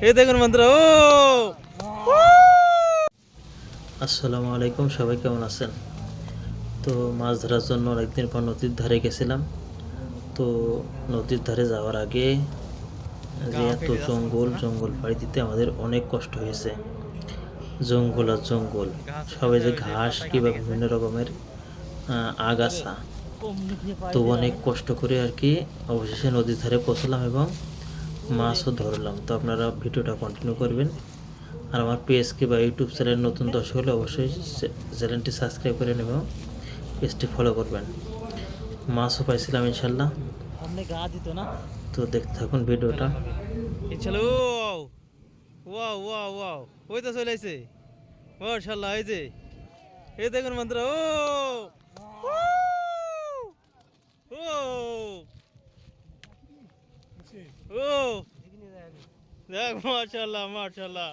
এই দেখুন বন্ধুরা ও আসসালামু আলাইকুম, সবাই কেমন আছেন? তো মাছ ধরার জন্য অনেকদিন পর নদীর ধারে গেছিলাম। তো নদীর ধারে যাওয়ার আগে যে এত জঙ্গল জঙ্গল পাড়ি দিতে আমাদের অনেক কষ্ট হয়েছে। জঙ্গল আর জঙ্গল, সবাই যে ঘাস কিংবা বিভিন্ন রকমের আগাছা, তো অনেক কষ্ট করে আর কি অবশেষে নদীর ধারে পৌঁছলাম এবং মাছও ধরলাম। তো আপনারা ভিডিওটা কন্টিনিউ করবেন। আর আমার পেজকে বা ইউটিউব চ্যানেল নতুন দর্শক হলে অবশ্যই চ্যানেলটি সাবস্ক্রাইব করে নেব, পেজটি ফলো করবেন। মাছও পাইছিলাম ইনশাল্লাহ। তো দেখতে থাকুন ভিডিওটা। চলো, ওয়াও ওয়াও ওয়াও, ওই তো চলে আসছে মাশাআল্লাহ। এই যে এই দেখুন বন্ধুরা ও ও ও দেখ, মাশাআল্লাহ মাশাআল্লাহ।